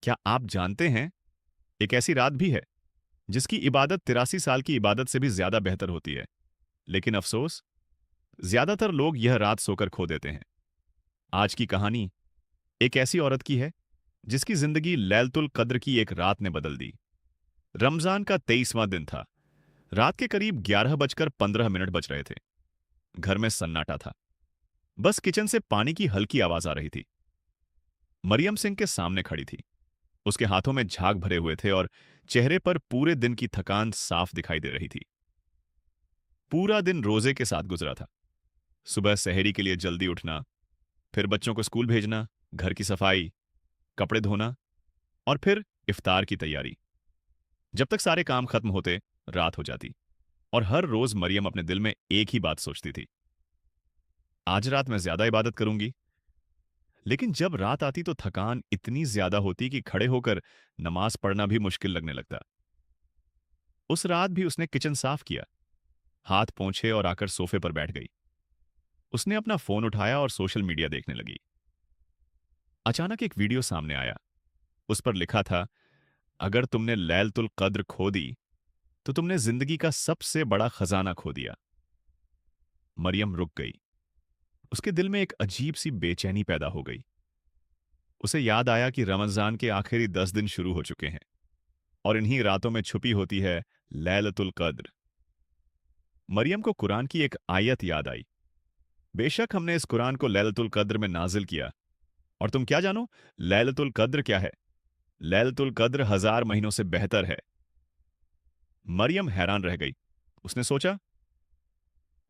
क्या आप जानते हैं, एक ऐसी रात भी है जिसकी इबादत 83 साल की इबादत से भी ज्यादा बेहतर होती है। लेकिन अफसोस, ज्यादातर लोग यह रात सोकर खो देते हैं। आज की कहानी एक ऐसी औरत की है जिसकी जिंदगी लैलतुल कद्र की एक रात ने बदल दी। रमजान का 23वां दिन था। रात के करीब 11 बजकर 15 मिनट बज रहे थे। घर में सन्नाटा था। बस किचन से पानी की हल्की आवाज आ रही थी। मरियम सिंह के सामने खड़ी थी। उसके हाथों में झाग भरे हुए थे और चेहरे पर पूरे दिन की थकान साफ दिखाई दे रही थी। पूरा दिन रोजे के साथ गुजरा था। सुबह सहरी के लिए जल्दी उठना, फिर बच्चों को स्कूल भेजना, घर की सफाई, कपड़े धोना और फिर इफ्तार की तैयारी। जब तक सारे काम खत्म होते, रात हो जाती। और हर रोज मरियम अपने दिल में एक ही बात सोचती थी, आज रात मैं ज्यादा इबादत करूंगी। लेकिन जब रात आती तो थकान इतनी ज्यादा होती कि खड़े होकर नमाज पढ़ना भी मुश्किल लगने लगता। उस रात भी उसने किचन साफ किया, हाथ पोंछे और आकर सोफे पर बैठ गई। उसने अपना फोन उठाया और सोशल मीडिया देखने लगी। अचानक एक वीडियो सामने आया। उस पर लिखा था, अगर तुमने लैलतुल कद्र खो दी तो तुमने जिंदगी का सबसे बड़ा खजाना खो दिया। मरियम रुक गई। उसके दिल में एक अजीब सी बेचैनी पैदा हो गई। उसे याद आया कि रमजान के आखिरी 10 दिन शुरू हो चुके हैं और इन्हीं रातों में छुपी होती है लैलतुल कद्र। मरियम को कुरान की एक आयत याद आई। बेशक हमने इस कुरान को लैलतुल कद्र में नाजिल किया। और तुम क्या जानो, लैलतुल कद्र क्या है? लैलतुल कद्र 1000 महीनों से बेहतर है। मरियम हैरान रह गई। उसने सोचा,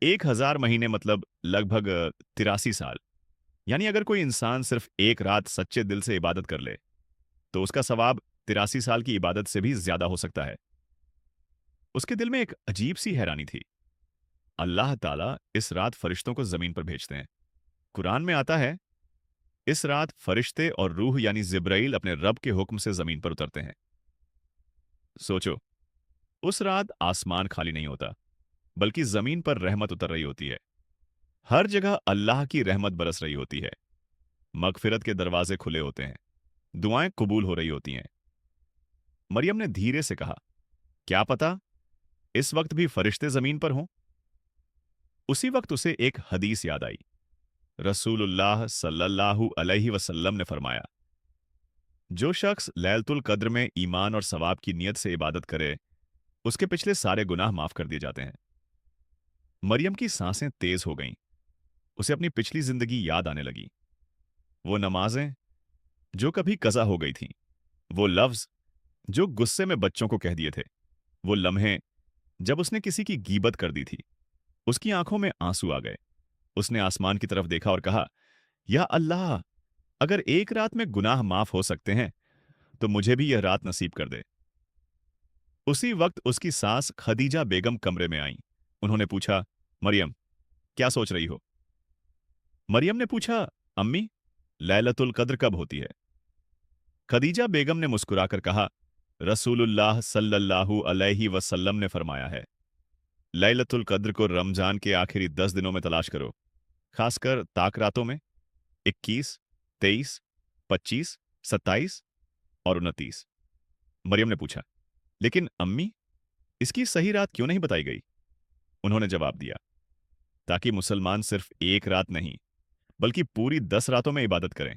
1000 महीने मतलब लगभग 83 साल। यानी अगर कोई इंसान सिर्फ एक रात सच्चे दिल से इबादत कर ले तो उसका सवाब 83 साल की इबादत से भी ज्यादा हो सकता है। उसके दिल में एक अजीब सी हैरानी थी। अल्लाह ताला इस रात फरिश्तों को जमीन पर भेजते हैं। कुरान में आता है, इस रात फरिश्ते और रूह यानी जिब्राइल अपने रब के हुक्म से जमीन पर उतरते हैं। सोचो, उस रात आसमान खाली नहीं होता, बल्कि जमीन पर रहमत उतर रही होती है। हर जगह अल्लाह की रहमत बरस रही होती है। मगफिरत के दरवाजे खुले होते हैं। दुआएं कबूल हो रही होती हैं। मरियम ने धीरे से कहा, क्या पता इस वक्त भी फरिश्ते जमीन पर हों। उसी वक्त उसे एक हदीस याद आई। रसूलुल्लाह सल्लल्लाहु अलैहि वसल्लम ने फरमाया, जो शख्स लैलतुल कद्र में ईमान और सवाब की नियत से इबादत करे, उसके पिछले सारे गुनाह माफ कर दिए जाते हैं। मरियम की सांसें तेज हो गईं। उसे अपनी पिछली जिंदगी याद आने लगी। वो नमाजें जो कभी कज़ा हो गई थीं, वो लफ्ज जो गुस्से में बच्चों को कह दिए थे, वो लम्हे जब उसने किसी की गीबत कर दी थी। उसकी आंखों में आंसू आ गए। उसने आसमान की तरफ देखा और कहा, या अल्लाह, अगर एक रात में गुनाह माफ हो सकते हैं तो मुझे भी यह रात नसीब कर दे। उसी वक्त उसकी सास खदीजा बेगम कमरे में आईं। उन्होंने पूछा, मरियम, क्या सोच रही हो? मरियम ने पूछा, अम्मी, लैलतुल कद्र कब होती है? खदीजा बेगम ने मुस्कुराकर कहा, रसूलुल्लाह सल्लल्लाहु अलैहि वसल्लम ने फरमाया है, लैलतुल कद्र को रमजान के आखिरी 10 दिनों में तलाश करो, खासकर ताक रातों में, 21, 23, 25, 27 और 29। मरियम ने पूछा, लेकिन अम्मी, इसकी सही रात क्यों नहीं बताई गई? उन्होंने जवाब दिया, ताकि मुसलमान सिर्फ एक रात नहीं बल्कि पूरी 10 रातों में इबादत करें।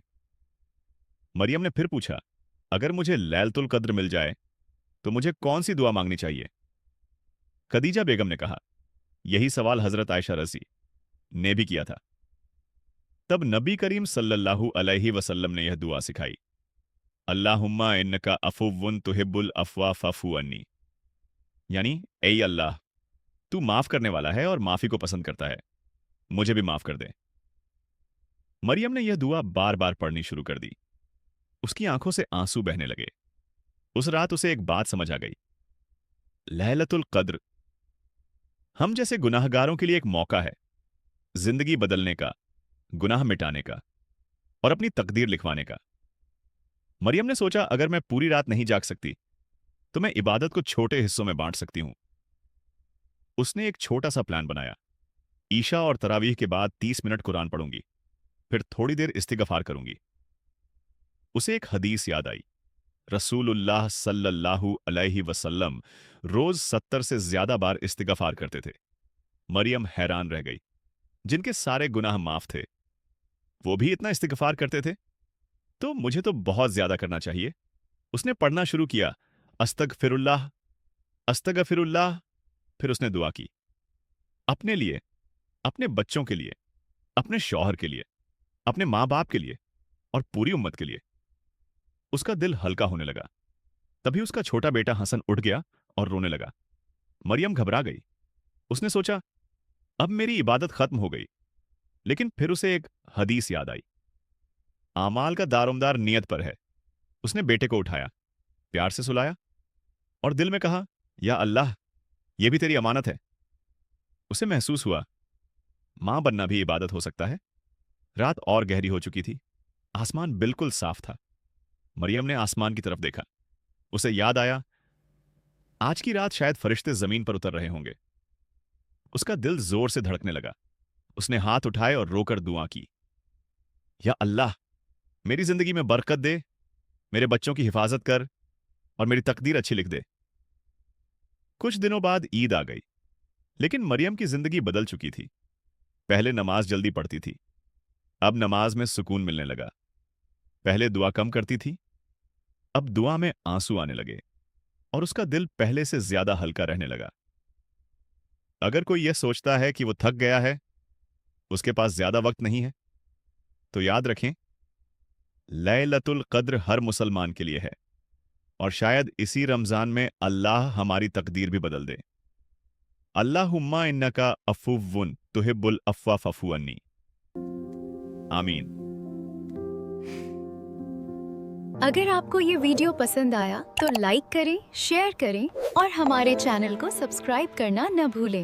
मरियम ने फिर पूछा, अगर मुझे लैलतुल कद्र मिल जाए तो मुझे कौन सी दुआ मांगनी चाहिए? खदीजा बेगम ने कहा, यही सवाल हजरत आयशा रजी ने भी किया था। तब नबी करीम सल्लल्लाहु अलैहि वसल्लम ने यह दुआ सिखाई, अल्लाहुम्मा इन्नका अफुव्वुन तुहिब्बुल अफ़्वा फ़अफ़ू अन्नी। यानी, ऐ अल्लाह, तू माफ करने वाला है और माफी को पसंद करता है, मुझे भी माफ कर दे। मरियम ने यह दुआ बार बार पढ़नी शुरू कर दी। उसकी आंखों से आंसू बहने लगे। उस रात उसे एक बात समझ आ गई, लैलतुल कद्र हम जैसे गुनाहगारों के लिए एक मौका है, जिंदगी बदलने का, गुनाह मिटाने का और अपनी तकदीर लिखवाने का। मरियम ने सोचा, अगर मैं पूरी रात नहीं जाग सकती तो मैं इबादत को छोटे हिस्सों में बांट सकती हूं। उसने एक छोटा सा प्लान बनाया। ईशा और तरावीह के बाद 30 मिनट कुरान पढ़ूंगी, फिर थोड़ी देर इस्तिगफार करूंगी। उसे एक हदीस याद आई। रसूलुल्लाह सल्लल्लाहु अलैहि वसल्लम रोज 70 से ज्यादा बार इस्तिगफार करते थे। मरियम हैरान रह गई, जिनके सारे गुनाह माफ थे, वो भी इतना इस्तिगफार करते थे, तो मुझे तो बहुत ज्यादा करना चाहिए। उसने पढ़ना शुरू किया, अस्तगफिरुल्लाह, अस्तगफिरुल्लाह। फिर उसने दुआ की, अपने लिए, अपने बच्चों के लिए, अपने शौहर के लिए, अपने माँ बाप के लिए और पूरी उम्मत के लिए। उसका दिल हल्का होने लगा। तभी उसका छोटा बेटा हसन उठ गया और रोने लगा। मरियम घबरा गई। उसने सोचा, अब मेरी इबादत खत्म हो गई। लेकिन फिर उसे एक हदीस याद आई, आमाल का दारोमदार नियत पर है। उसने बेटे को उठाया, प्यार से सुलाया और दिल में कहा, या अल्लाह, यह भी तेरी अमानत है। उसे महसूस हुआ, मां बनना भी इबादत हो सकता है। रात और गहरी हो चुकी थी। आसमान बिल्कुल साफ था। मरियम ने आसमान की तरफ देखा। उसे याद आया, आज की रात शायद फरिश्ते जमीन पर उतर रहे होंगे। उसका दिल जोर से धड़कने लगा। उसने हाथ उठाए और रोकर दुआ की, या अल्लाह, मेरी जिंदगी में बरकत दे, मेरे बच्चों की हिफाजत कर और मेरी तकदीर अच्छी लिख दे। कुछ दिनों बाद ईद आ गई, लेकिन मरियम की जिंदगी बदल चुकी थी। पहले नमाज जल्दी पढ़ती थी, अब नमाज में सुकून मिलने लगा। पहले दुआ कम करती थी, अब दुआ में आंसू आने लगे और उसका दिल पहले से ज्यादा हल्का रहने लगा। अगर कोई यह सोचता है कि वो थक गया है, उसके पास ज्यादा वक्त नहीं है, तो याद रखें, लैलतुल कद्र हर मुसलमान के लिए है और शायद इसी रमजान में अल्लाह हमारी तकदीर भी बदल दे। अल्लाहुम्मा इन्नका अफुव्वुन तुहिब्बुल अफ़्वा फ़अफ़ु अन्नी। आमीन। अगर आपको ये वीडियो पसंद आया तो लाइक करें, शेयर करें और हमारे चैनल को सब्सक्राइब करना न भूलें।